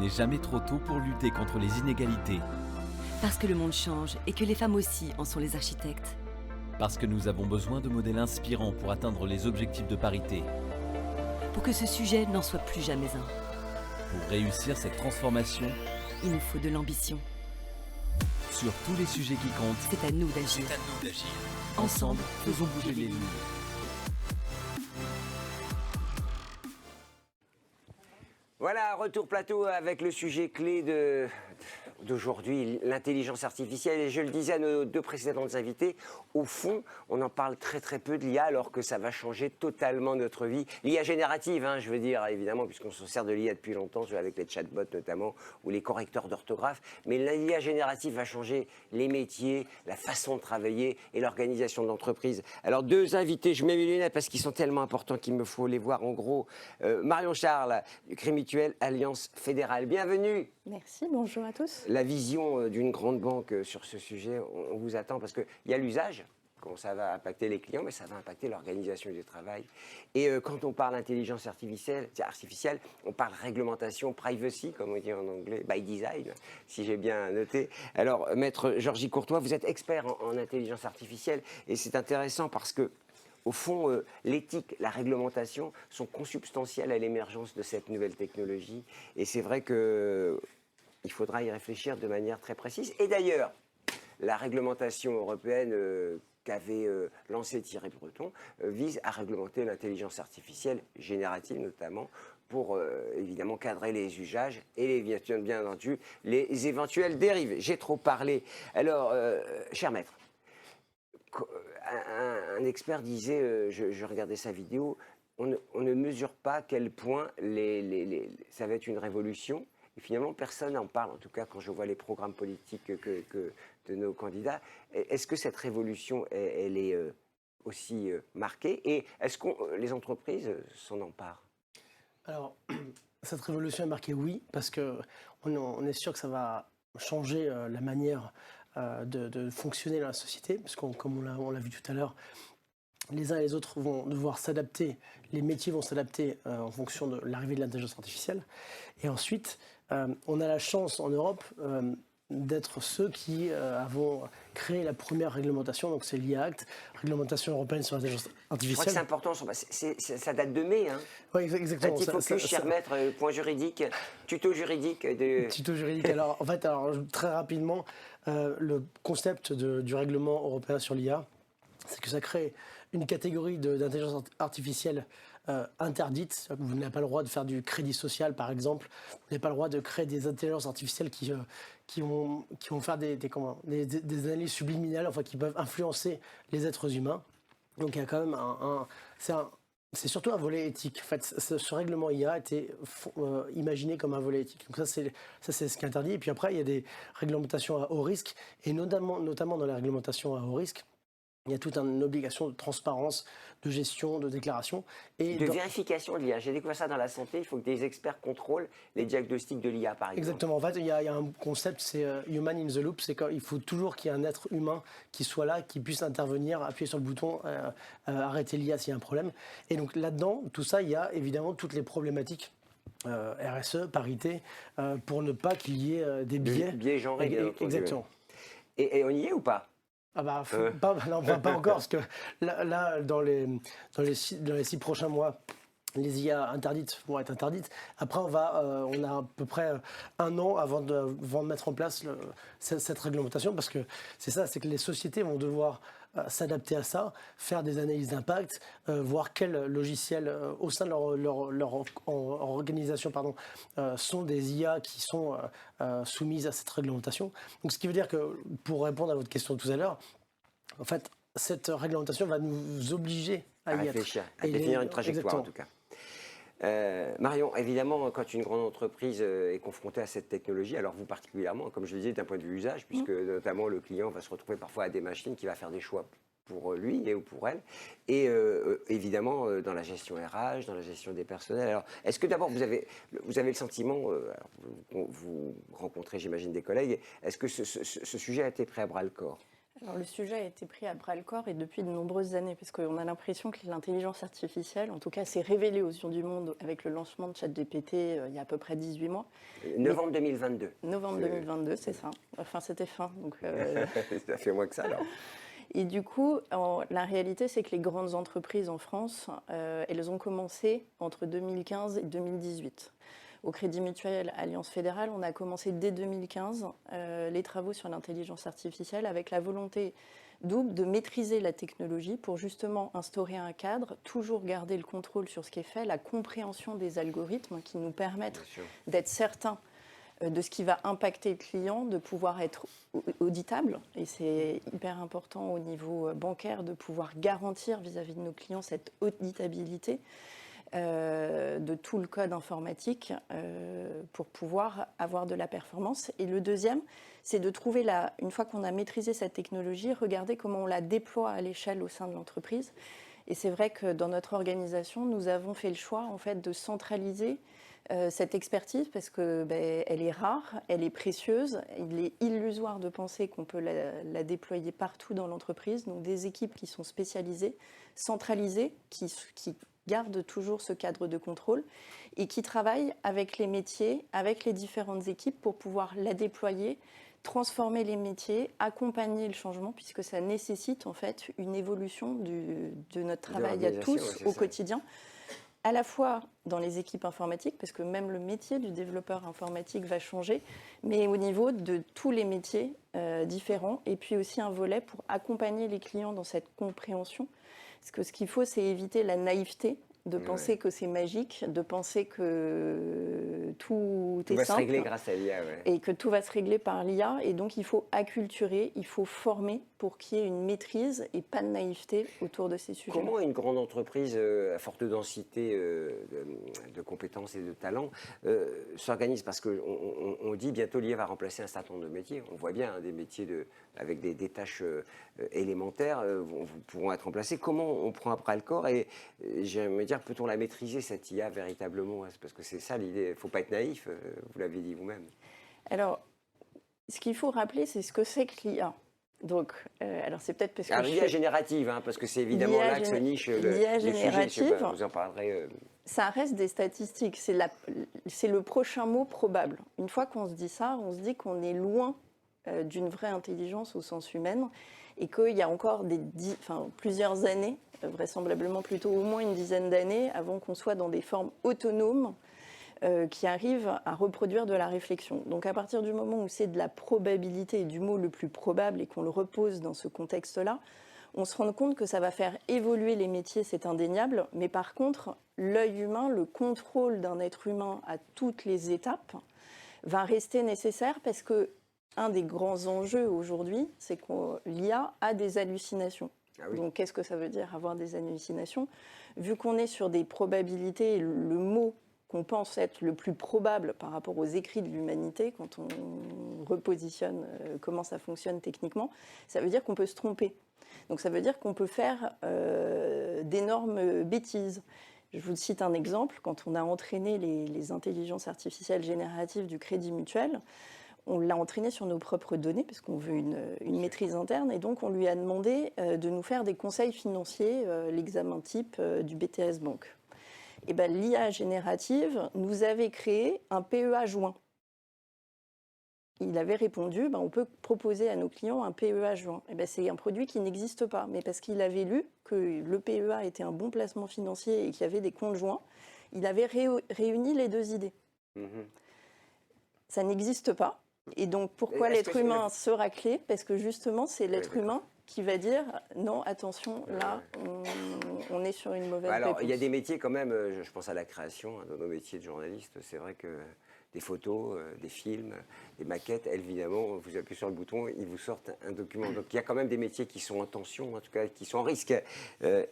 n'est jamais trop tôt pour lutter contre les inégalités. Parce que le monde change et que les femmes aussi en sont les architectes. Parce que nous avons besoin de modèles inspirants pour atteindre les objectifs de parité. Pour que ce sujet n'en soit plus jamais un. Pour réussir cette transformation, il nous faut de l'ambition. Sur tous les sujets qui comptent, c'est à nous d'agir. Ensemble, faisons bouger les lignes. Voilà, retour plateau avec le sujet clé d'aujourd'hui, l'intelligence artificielle. Et je le disais à nos deux précédentes invités, au fond, on en parle très très peu de l'IA alors que ça va changer totalement notre vie. L'IA générative, je veux dire, évidemment, puisqu'on se sert de l'IA depuis longtemps, avec les chatbots notamment, ou les correcteurs d'orthographe. Mais l'IA générative va changer les métiers, la façon de travailler et l'organisation de l'entreprise. Alors deux invités, je mets mes lunettes parce qu'ils sont tellement importants qu'il me faut les voir en gros. Marion Charles, du Crédit Mutuel Alliance Fédérale. Bienvenue. Merci, bonjour à tous. La vision d'une grande banque sur ce sujet, on vous attend parce qu'il y a l'usage, quand ça va impacter les clients, mais ça va impacter l'organisation du travail. Et quand on parle intelligence artificielle, on parle réglementation, privacy, comme on dit en anglais, by design, si j'ai bien noté. Alors, maître Georgie Courtois, vous êtes expert en intelligence artificielle et c'est intéressant parce que au fond, l'éthique, la réglementation sont consubstantielles à l'émergence de cette nouvelle technologie. Et c'est vrai qu'il faudra y réfléchir de manière très précise. Et d'ailleurs, la réglementation européenne qu'avait lancée Thierry Breton vise à réglementer l'intelligence artificielle générative notamment pour évidemment cadrer les usages et bien entendu les éventuelles dérives. J'ai trop parlé. Alors, cher maître, un expert disait, je regardais sa vidéo, on ne mesure pas à quel point ça va être une révolution. Et finalement, personne n'en parle, en tout cas quand je vois les programmes politiques de nos candidats. Est-ce que cette révolution, elle est aussi marquée? Et est-ce que les entreprises s'en emparent? Alors, cette révolution est marquée, oui, parce qu'on est sûr que ça va changer la manière de fonctionner dans la société, parce comme on l'a vu tout à l'heure, les uns et les autres vont devoir s'adapter, les métiers vont s'adapter en fonction de l'arrivée de l'intelligence artificielle. Et ensuite, on a la chance en Europe d'être ceux qui avons créé la première réglementation, donc c'est l'IA Act, réglementation européenne sur l'intelligence artificielle. Je crois que c'est important, ça date de mai. Oui, exactement. Petit focus, cher maître, point juridique, tuto juridique. Tuto juridique. Alors, très rapidement, le concept du règlement européen sur l'IA, c'est que ça crée une catégorie d'intelligence artificielle interdite. Vous n'avez pas le droit de faire du crédit social, par exemple. Vous n'avez pas le droit de créer des intelligences artificielles qui vont faire des analyses subliminales, enfin qui peuvent influencer les êtres humains. Donc il y a quand même c'est surtout un volet éthique. En fait, ce règlement IA a été imaginé comme un volet éthique. Donc ça, c'est ce qui est interdit. Et puis après, il y a des réglementations à haut risque, et notamment dans les réglementations à haut risque, il y a toute une obligation de transparence, de gestion, de déclaration. Et vérification de l'IA. J'ai découvert ça dans la santé. Il faut que des experts contrôlent les diagnostics de l'IA, par exemple. Exactement. En fait, il y a un concept, c'est human in the loop. C'est qu'il faut toujours qu'il y ait un être humain qui soit là, qui puisse intervenir, appuyer sur le bouton, arrêter l'IA s'il y a un problème. Et donc là-dedans, tout ça, il y a évidemment toutes les problématiques. RSE, parité, pour ne pas qu'il y ait des biais. Biais genrés, bien entendu. Exactement. Et on y est ou pas? Pas encore, parce que là dans les 6 prochains mois, les IA interdites vont être interdites. Après, on a à peu près un an avant de mettre en place cette réglementation, parce que c'est que les sociétés vont devoir s'adapter à ça, faire des analyses d'impact, voir quels logiciels au sein de leur organisation sont des IA qui sont soumises à cette réglementation. Donc, ce qui veut dire que, pour répondre à votre question de tout à l'heure, en fait, cette réglementation va nous obliger à y réfléchir, être. à définir une trajectoire. Exactement. En tout cas. Marion, évidemment, quand une grande entreprise est confrontée à cette technologie, alors vous particulièrement, comme je le disais, d'un point de vue usage, puisque notamment le client va se retrouver parfois à des machines qui va faire des choix pour lui et ou pour elle, et évidemment dans la gestion RH, dans la gestion des personnels. Alors, est-ce que d'abord vous avez le sentiment, vous rencontrez, j'imagine, des collègues, est-ce que ce sujet a été pris à bras le corps? Alors, le sujet a été pris à bras-le-corps et depuis de nombreuses années, parce qu'on a l'impression que l'intelligence artificielle, en tout cas, s'est révélée aux yeux du monde avec le lancement de ChatGPT il y a à peu près 18 mois. Novembre 2022. Novembre 2022, c'est ça. Enfin, c'était fin. Donc, Ça fait moins que ça alors. Et du coup, la réalité, c'est que les grandes entreprises en France, elles ont commencé entre 2015 et 2018. Au Crédit Mutuel Alliance Fédérale, on a commencé dès 2015 les travaux sur l'intelligence artificielle avec la volonté double de maîtriser la technologie pour justement instaurer un cadre, toujours garder le contrôle sur ce qui est fait, la compréhension des algorithmes qui nous permettent d'être certains de ce qui va impacter le client, de pouvoir être auditable. Et c'est hyper important au niveau bancaire de pouvoir garantir vis-à-vis de nos clients cette auditabilité de tout le code informatique pour pouvoir avoir de la performance. Et le deuxième, c'est de trouver, une fois qu'on a maîtrisé cette technologie, regarder comment on la déploie à l'échelle au sein de l'entreprise. Et c'est vrai que dans notre organisation, nous avons fait le choix en fait, de centraliser cette expertise parce que elle est rare, elle est précieuse. Il est illusoire de penser qu'on peut la déployer partout dans l'entreprise. Donc des équipes qui sont spécialisées, centralisées, qui gardent toujours ce cadre de contrôle et qui travaillent avec les métiers, avec les différentes équipes pour pouvoir la déployer, transformer les métiers, accompagner le changement puisque ça nécessite en fait une évolution de notre travail à tous au quotidien. À la fois dans les équipes informatiques, parce que même le métier du développeur informatique va changer, mais au niveau de tous les métiers différents, et puis aussi un volet pour accompagner les clients dans cette compréhension. Parce que ce qu'il faut, c'est éviter la naïveté de penser que c'est magique, de penser que tout est simple. Tout va se régler grâce à l'IA. Et que tout va se régler par l'IA. Et donc, il faut acculturer, il faut former pour qu'il y ait une maîtrise et pas de naïveté autour de ces sujets. Comment une grande entreprise à forte densité de compétences et de talents s'organise? Parce qu'on dit bientôt l'IA va remplacer un certain nombre de métiers. On voit bien des métiers avec des tâches élémentaires pourront être remplacées. Comment on prend à bras le corps et j'aimerais dire, peut-on la maîtriser cette IA véritablement? Parce que c'est ça l'idée. Il ne faut pas être naïf, vous l'avez dit vous-même. Alors, ce qu'il faut rappeler, c'est ce que c'est que l'IA. Donc, alors c'est peut-être parce que l'IA générative, parce que c'est évidemment là que se niche l'IA générative. Vous en parlerez. Ça reste des statistiques. C'est le prochain mot probable. Une fois qu'on se dit ça, on se dit qu'on est loin d'une vraie intelligence au sens humain et qu'il y a encore plusieurs années, vraisemblablement plutôt au moins une dizaine d'années, avant qu'on soit dans des formes autonomes qui arrivent à reproduire de la réflexion. Donc à partir du moment où c'est de la probabilité et du mot le plus probable et qu'on le repose dans ce contexte-là, on se rend compte que ça va faire évoluer les métiers, c'est indéniable. Mais par contre, l'œil humain, le contrôle d'un être humain à toutes les étapes va rester nécessaire parce que un des grands enjeux aujourd'hui, c'est que l'IA a des hallucinations. Ah oui. Donc qu'est-ce que ça veut dire avoir des hallucinations? Vu qu'on est sur des probabilités, le mot qu'on pense être le plus probable par rapport aux écrits de l'humanité, quand on repositionne comment ça fonctionne techniquement, ça veut dire qu'on peut se tromper. Donc ça veut dire qu'on peut faire d'énormes bêtises. Je vous cite un exemple. Quand on a entraîné les intelligences artificielles génératives du Crédit Mutuel, on l'a entraîné sur nos propres données, parce qu'on veut une maîtrise interne, et donc on lui a demandé de nous faire des conseils financiers, l'examen type du BTS Banque. Et ben, l'IA générative nous avait créé un PEA joint. Il avait répondu, on peut proposer à nos clients un PEA joint. Et ben, c'est un produit qui n'existe pas, mais parce qu'il avait lu que le PEA était un bon placement financier et qu'il y avait des comptes joints, il avait réuni les deux idées. Ça n'existe pas. Et donc, pourquoi l'être humain sera clé? Parce que justement, c'est l'être humain qui va dire non, attention, là, on est sur une mauvaise réponse. Il y a des métiers quand même, je pense à la création, dans nos métiers de journaliste, c'est vrai que des photos, des films, des maquettes, évidemment, vous appuyez sur le bouton, ils vous sortent un document. Donc il y a quand même des métiers qui sont en tension, en tout cas qui sont en risque,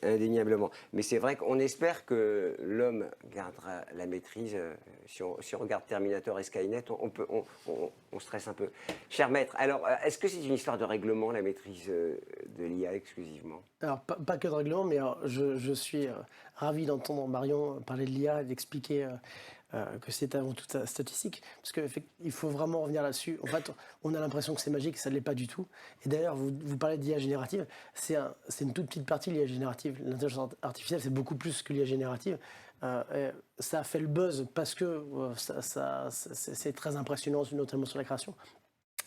indéniablement. Mais c'est vrai qu'on espère que l'homme gardera la maîtrise. Si on regarde Terminator et Skynet, on stresse un peu. Cher maître, alors est-ce que c'est une histoire de règlement, la maîtrise de l'IA exclusivement? Alors pas que de règlement, mais je suis ravi d'entendre Marion parler de l'IA et d'expliquer que c'est avant tout statistique, parce qu'il faut vraiment revenir là-dessus. En fait, on a l'impression que c'est magique, ça ne l'est pas du tout. Et d'ailleurs, vous parlez d'IA générative, c'est une toute petite partie de l'IA générative. L'intelligence artificielle, c'est beaucoup plus que l'IA générative. Ça a fait le buzz parce que c'est très impressionnant, notamment sur la création.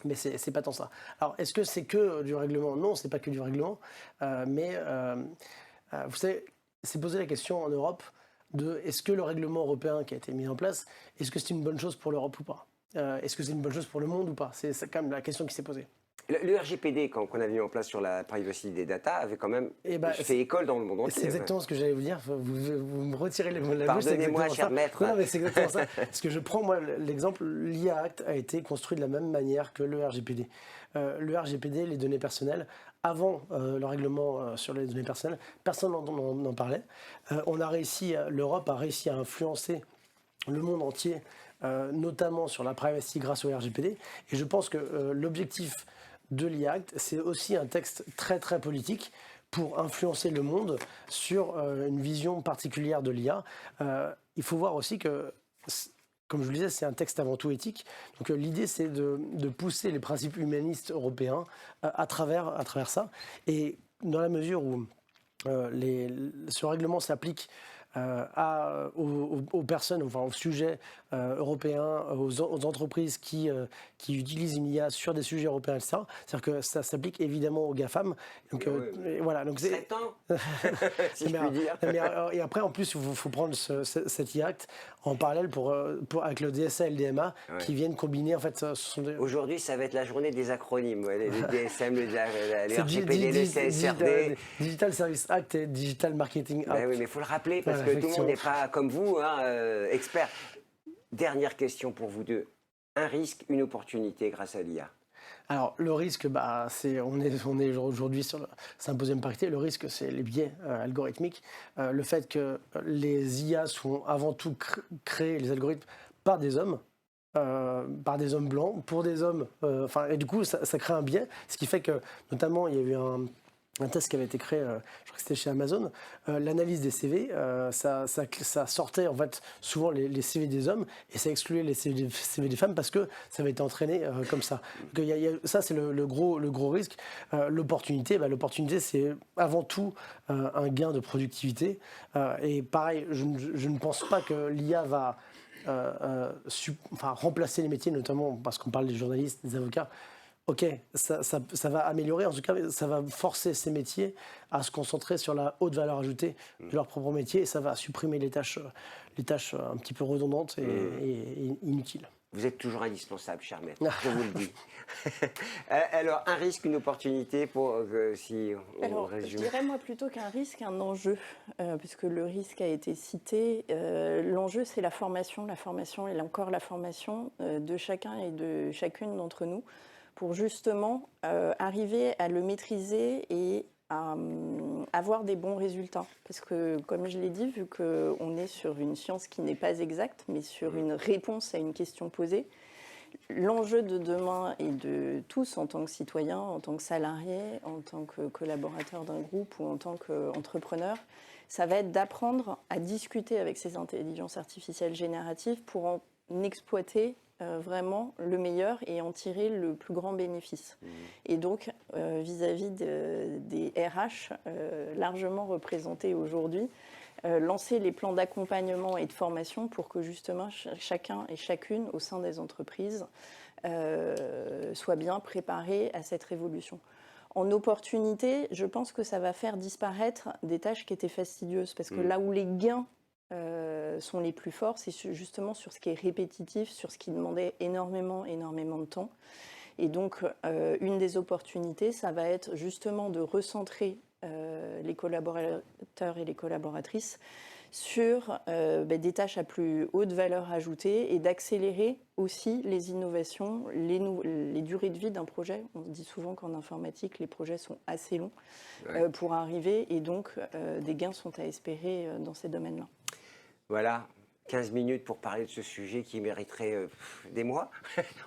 Mais c'est pas tant ça. Alors, est-ce que c'est que du règlement? Non, c'est pas que du règlement. Vous savez, c'est posé la question en Europe de est-ce que le règlement européen qui a été mis en place, est-ce que c'est une bonne chose pour l'Europe ou pas? Est-ce que c'est une bonne chose pour le monde ou pas? C'est quand même la question qui s'est posée. Le RGPD, qu'on avait mis en place sur la privacy des data, avait quand même fait école dans le monde entier. C'est exactement ce que j'allais vous dire. Vous me retirez les mots de la bouche. Pardonnez-moi, cher maître. Non, mais c'est exactement ça. Parce que je prends, moi, l'exemple, l'IA Act a été construit de la même manière que le RGPD. Le RGPD, les données personnelles, avant le règlement sur les données personnelles, personne n'en parlait. L'Europe a réussi à influencer le monde entier, notamment sur la privacy grâce au RGPD. Et je pense que l'objectif de l'IA Act, c'est aussi un texte très très politique pour influencer le monde sur une vision particulière de l'IA. Il faut voir aussi que, comme je le disais, c'est un texte avant tout éthique. Donc l'idée, c'est de pousser les principes humanistes européens à travers ça. Et dans la mesure où ce règlement s'applique aux personnes, enfin aux sujets européens, aux entreprises qui utilisent une IA sur des sujets européens, etc. C'est-à-dire que ça s'applique évidemment aux GAFAM. Donc, voilà. Donc c'est temps, si je puis dire. Et après, en plus, il faut prendre cet IA Act en parallèle avec le DSA et le DMA qui viennent combiner. En fait, Aujourd'hui, ça va être la journée des acronymes. Les DSM, les RGPD, le CSRD. Digital Service Act et Digital Marketing Act. Oui, mais il faut le rappeler parce que tout le monde n'est pas comme vous, expert. Dernière question pour vous deux. Un risque, une opportunité grâce à l'IA? Alors, le risque, on est aujourd'hui sur le symposium parité. Le risque, c'est les biais algorithmiques. Le fait que les IA sont avant tout créés, les algorithmes, par des hommes blancs, pour des hommes. Et du coup, ça crée un biais. Ce qui fait que, notamment, il y a eu un test qui avait été créé, je crois que c'était chez Amazon, l'analyse des CV, ça sortait en fait souvent les CV des hommes et ça excluait les CV des femmes parce que ça avait été entraîné comme ça. Donc, ça c'est le gros risque. L'opportunité, c'est avant tout un gain de productivité. Et pareil, je ne pense pas que l'IA va remplacer les métiers, notamment parce qu'on parle des journalistes, des avocats. Ok, ça va améliorer, en tout cas, ça va forcer ces métiers à se concentrer sur la haute valeur ajoutée de leur propre métier et ça va supprimer les tâches un petit peu redondantes et inutiles. Vous êtes toujours indispensable, cher maître, je vous le dis. Alors, un risque, une opportunité si on résume. Je dirais moi plutôt qu'un risque, un enjeu, puisque le risque a été cité. L'enjeu, c'est la formation et encore la formation de chacun et de chacune d'entre nous, pour justement arriver à le maîtriser et à avoir des bons résultats. Parce que, comme je l'ai dit, vu qu'on est sur une science qui n'est pas exacte, mais sur une réponse à une question posée, l'enjeu de demain et de tous en tant que citoyens, en tant que salariés, en tant que collaborateurs d'un groupe ou en tant qu'entrepreneurs, ça va être d'apprendre à discuter avec ces intelligences artificielles génératives pour en exploiter vraiment le meilleur et en tirer le plus grand bénéfice. Et donc, vis-à-vis des RH largement représentés aujourd'hui, lancer les plans d'accompagnement et de formation pour que justement chacun et chacune au sein des entreprises soit bien préparé à cette révolution. En opportunité, je pense que ça va faire disparaître des tâches qui étaient fastidieuses, parce que là où les gains sont les plus forts, c'est justement sur ce qui est répétitif, sur ce qui demandait énormément de temps. Et donc, une des opportunités, ça va être justement de recentrer les collaborateurs et les collaboratrices sur des tâches à plus haute valeur ajoutée et d'accélérer aussi les innovations, les durées de vie d'un projet. On dit souvent qu'en informatique, les projets sont assez longs pour arriver et donc des gains sont à espérer dans ces domaines-là. Voilà, 15 minutes pour parler de ce sujet qui mériterait des mois.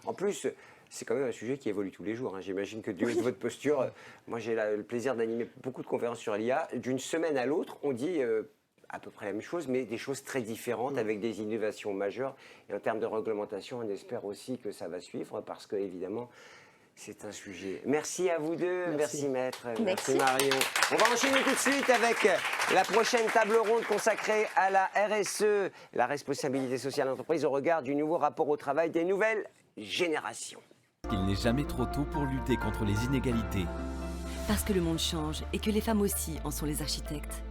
En plus, c'est quand même un sujet qui évolue tous les jours. J'imagine que de votre posture, moi j'ai le plaisir d'animer beaucoup de conférences sur l'IA. D'une semaine à l'autre, on dit à peu près la même chose, mais des choses très différentes avec des innovations majeures. Et en termes de réglementation, on espère aussi que ça va suivre parce que, évidemment, c'est un sujet. Merci à vous deux. Merci maître. Merci Marion. On va enchaîner tout de suite avec la prochaine table ronde consacrée à la RSE, la responsabilité sociale d'entreprise, au regard du nouveau rapport au travail des nouvelles générations. Il n'est jamais trop tôt pour lutter contre les inégalités. Parce que le monde change et que les femmes aussi en sont les architectes.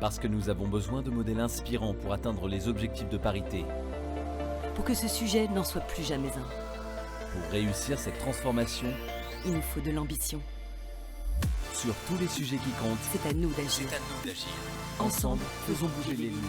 Parce que nous avons besoin de modèles inspirants pour atteindre les objectifs de parité. Pour que ce sujet n'en soit plus jamais un. Pour réussir cette transformation, Il nous faut de l'ambition. sur tous les sujets qui comptent, C'est à nous d'agir. Ensemble, faisons bouger les lignes.